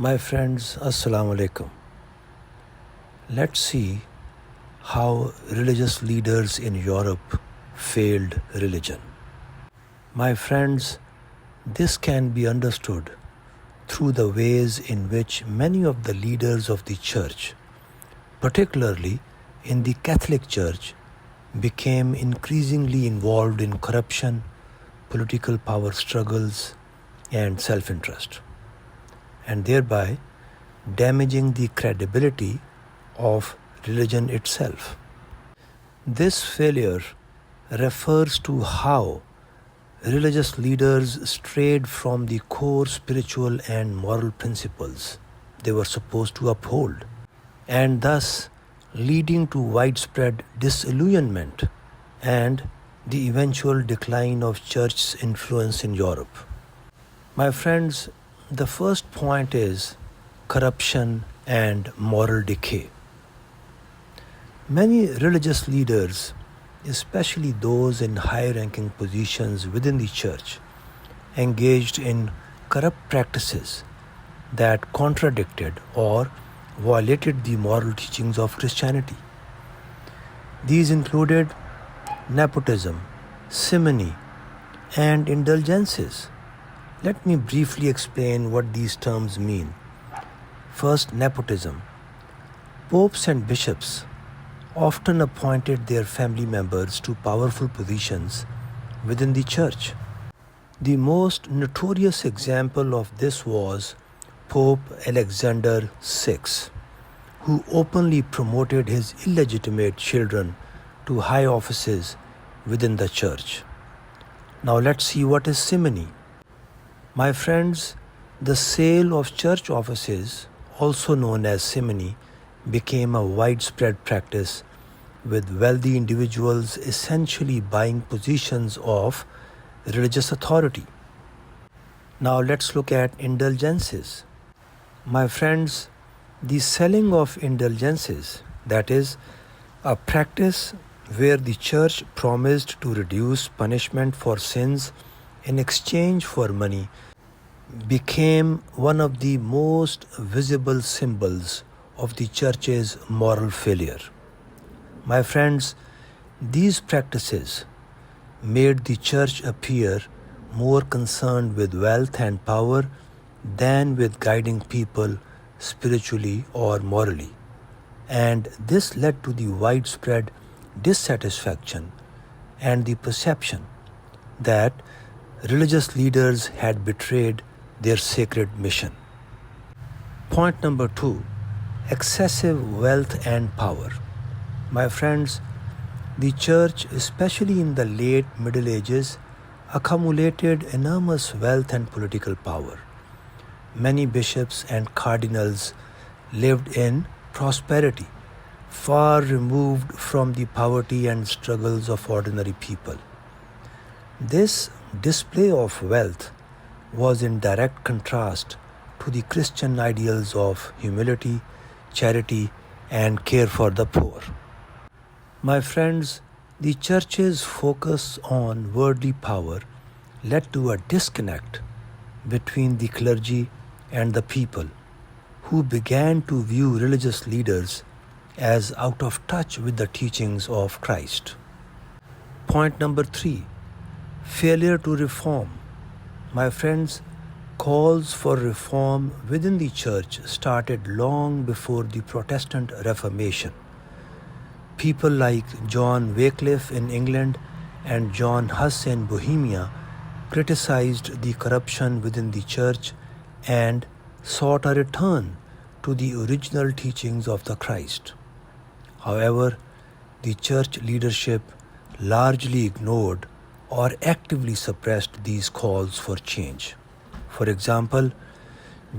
My friends, Assalamu alaikum. Let's see how religious leaders in Europe failed religion. My friends, this can be understood through the ways in which many of the leaders of the church, particularly in the Catholic Church, became increasingly involved in corruption, political power struggles, and self-interest, and thereby damaging the credibility of religion itself. This failure refers to how religious leaders strayed from the core spiritual and moral principles they were supposed to uphold, and thus leading to widespread disillusionment and the eventual decline of church's influence in Europe. My friends, the first point is corruption and moral decay. Many religious leaders, especially those in high-ranking positions within the church, engaged in corrupt practices that contradicted or violated the moral teachings of Christianity. These included nepotism, simony, and indulgences. Let me briefly explain what these terms mean. First, nepotism. Popes and bishops often appointed their family members to powerful positions within the church. The most notorious example of this was Pope Alexander VI, who openly promoted his illegitimate children to high offices within the church. Now let's see what is simony. My friends, the sale of church offices, also known as simony, became a widespread practice, with wealthy individuals essentially buying positions of religious authority. Now let's look at indulgences. My friends, the selling of indulgences, that is, a practice where the church promised to reduce punishment for sins in exchange for money, became one of the most visible symbols of the church's moral failure. My friends, these practices made the church appear more concerned with wealth and power than with guiding people spiritually or morally, and this led to the widespread dissatisfaction and the perception that religious leaders had betrayed their sacred mission. Point number 2, excessive wealth and power. My friends, the church, especially in the late Middle Ages, accumulated enormous wealth and political power. Many bishops and cardinals lived in prosperity, far removed from the poverty and struggles of ordinary people. This display of wealth was in direct contrast to the Christian ideals of humility, charity, and care for the poor. My friends, the church's focus on worldly power led to a disconnect between the clergy and the people, who began to view religious leaders as out of touch with the teachings of Christ. Point number 3, failure to reform. My friends, calls for reform within the church started long before the Protestant Reformation. People like John Wycliffe in England and John Huss in Bohemia criticized the corruption within the church and sought a return to the original teachings of the Christ. However, the church leadership largely ignored or actively suppressed these calls for change. For example,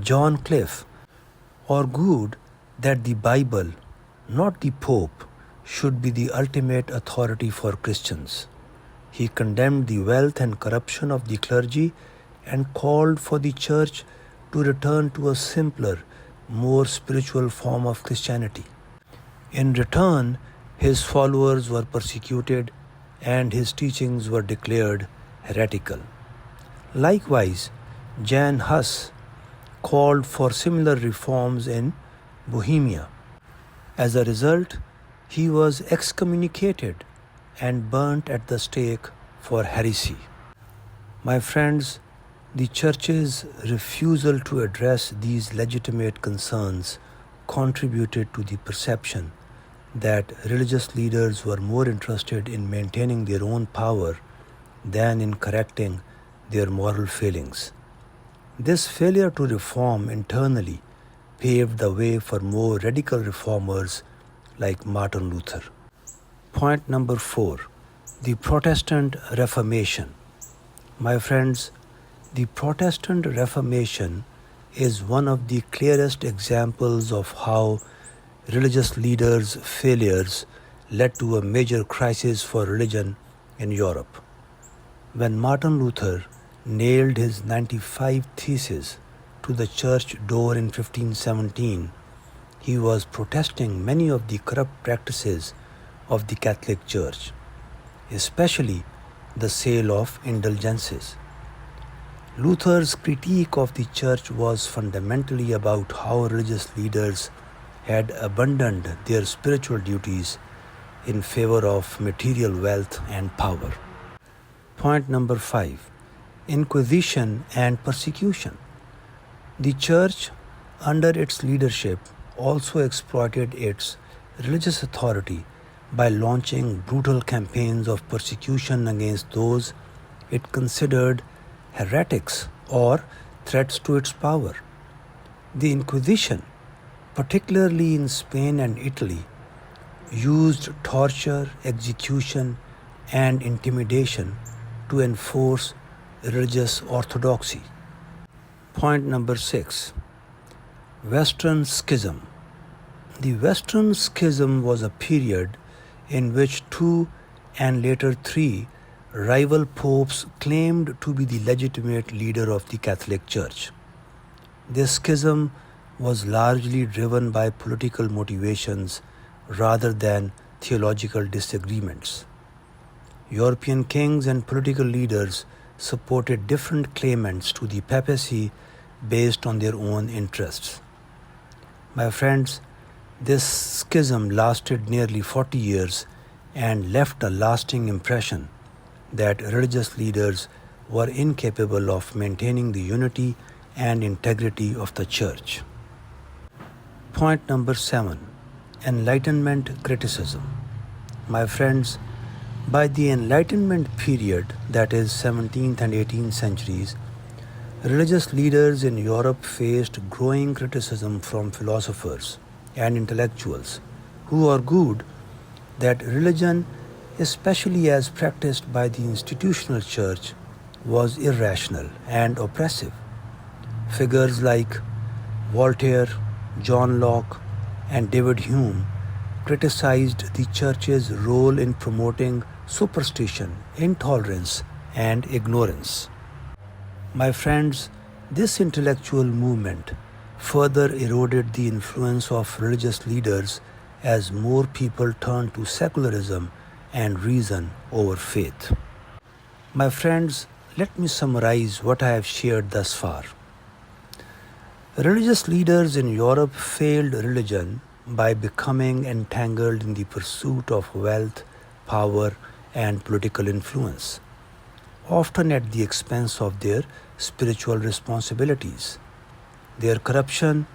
John Wycliffe argued that the Bible, not the Pope, should be the ultimate authority for Christians. He condemned the wealth and corruption of the clergy and called for the church to return to a simpler, more spiritual form of Christianity. In return, his followers were persecuted and his teachings were declared heretical. Likewise, Jan Hus called for similar reforms in Bohemia. As a result, he was excommunicated and burnt at the stake for heresy. My friends, the Church's refusal to address these legitimate concerns contributed to the perception that religious leaders were more interested in maintaining their own power than in correcting their moral failings. This failure to reform internally paved the way for more radical reformers like Martin Luther. Point number 4. The Protestant Reformation. My friends, the Protestant Reformation is one of the clearest examples of how religious leaders' failures led to a major crisis for religion in Europe. When Martin Luther nailed his 95 Theses to the church door in 1517, he was protesting many of the corrupt practices of the Catholic Church, especially the sale of indulgences. Luther's critique of the church was fundamentally about how religious leaders had abandoned their spiritual duties in favor of material wealth and power. Point number 5. Inquisition and persecution. The church, under its leadership, also exploited its religious authority by launching brutal campaigns of persecution against those it considered heretics or threats to its power. The Inquisition, particularly in Spain and Italy, used torture, execution, and intimidation to enforce religious orthodoxy. Point number 6. Western Schism. The Western Schism was a period in which 2 and later 3 rival popes claimed to be the legitimate leader of the Catholic Church. This schism was largely driven by political motivations rather than theological disagreements. European kings and political leaders supported different claimants to the papacy based on their own interests. My friends, this schism lasted nearly 40 years and left a lasting impression that religious leaders were incapable of maintaining the unity and integrity of the Church. Point number 7. Enlightenment criticism. My friends, by the Enlightenment period, that is 17th and 18th centuries, religious leaders in Europe faced growing criticism from philosophers and intellectuals who argued that religion, especially as practiced by the institutional church, was irrational and oppressive. Figures like Voltaire, John Locke, and David Hume criticized the church's role in promoting superstition, intolerance, and ignorance. My friends, this intellectual movement further eroded the influence of religious leaders as more people turned to secularism and reason over faith. My friends, let me summarize what I have shared thus far. Religious leaders in Europe failed religion by becoming entangled in the pursuit of wealth, power, and political influence, often at the expense of their spiritual responsibilities. Their corruption,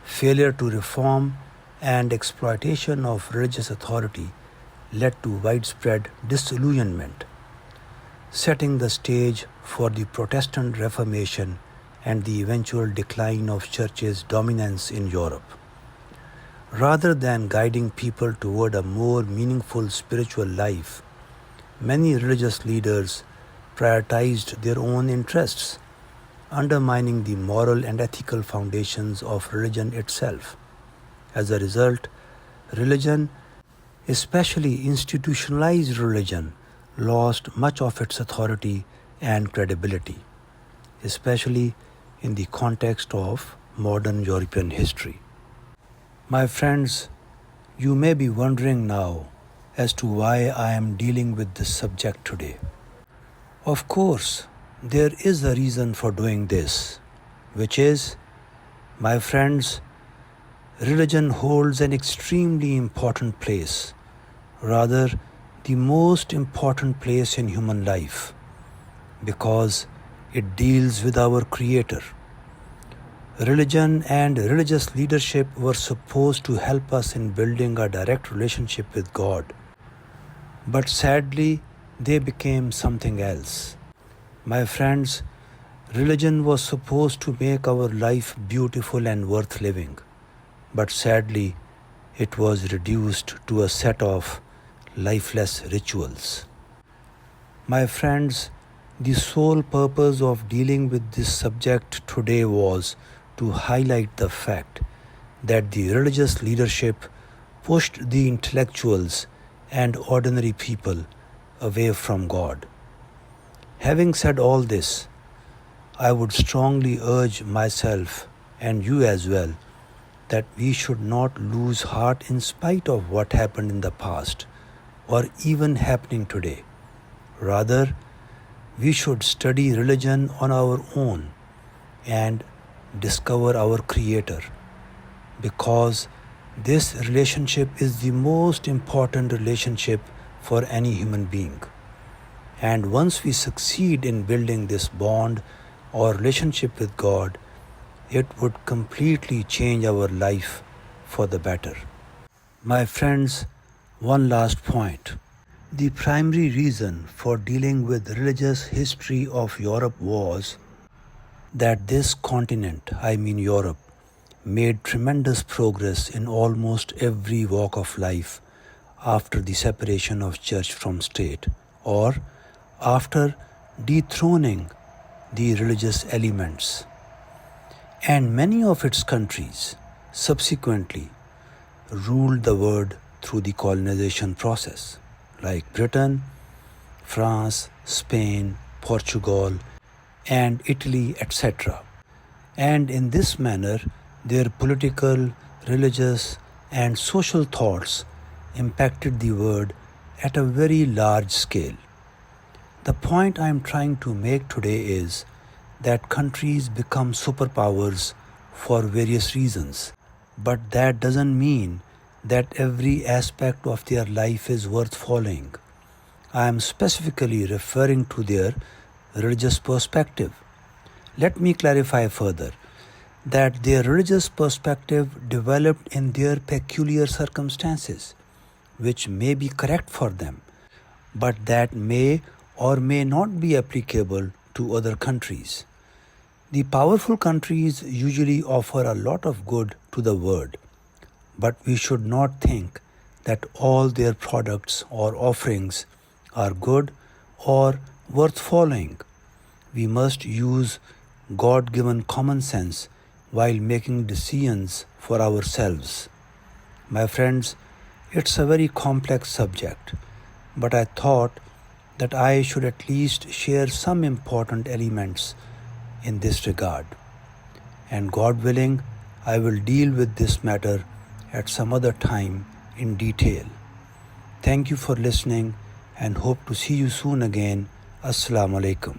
failure to reform, and exploitation of religious authority led to widespread disillusionment, setting the stage for the Protestant Reformation and the eventual decline of church's dominance in Europe. Rather than guiding people toward a more meaningful spiritual life, many religious leaders prioritized their own interests, undermining the moral and ethical foundations of religion itself. As a result, religion, especially institutionalized religion, lost much of its authority and credibility, especially in the context of modern European history. My friends, you may be wondering now as to why I am dealing with this subject today. Of course, there is a reason for doing this, which is My friends, religion holds an extremely important place, rather, the most important place in human life, because it deals with our Creator. Religion and religious leadership were supposed to help us in building a direct relationship with God. But sadly, they became something else. My friends, religion was supposed to make our life beautiful and worth living. But sadly, it was reduced to a set of lifeless rituals. My friends, the sole purpose of dealing with this subject today was to highlight the fact that the religious leadership pushed the intellectuals and ordinary people away from God. Having said all this, I would strongly urge myself and you as well that we should not lose heart in spite of what happened in the past or even happening today. Rather, we should study religion on our own and discover our Creator, because this relationship is the most important relationship for any human being. And once we succeed in building this bond or relationship with God, it would completely change our life for the better. My friends, one last point. The primary reason for dealing with religious history of Europe was that this continent, I mean Europe, made tremendous progress in almost every walk of life after the separation of church from state, or after dethroning the religious elements. And many of its countries subsequently ruled the world through the colonization process, like Britain, France, Spain, Portugal, and Italy, etc. And in this manner, their political, religious, and social thoughts impacted the world at a very large scale. The point I am trying to make today is that countries become superpowers for various reasons, but that doesn't mean that every aspect of their life is worth following. I am specifically referring to their religious perspective. Let me clarify further that their religious perspective developed in their peculiar circumstances, which may be correct for them, but that may or may not be applicable to other countries. The powerful countries usually offer a lot of good to the world, but we should not think that all their products or offerings are good or worth following. We must use God-given common sense while making decisions for ourselves. My friends, it's a very complex subject, but I thought that I should at least share some important elements in this regard. And God willing, I will deal with this matter at some other time in detail. Thank you for listening and hope to see you soon again. Assalamu alaikum.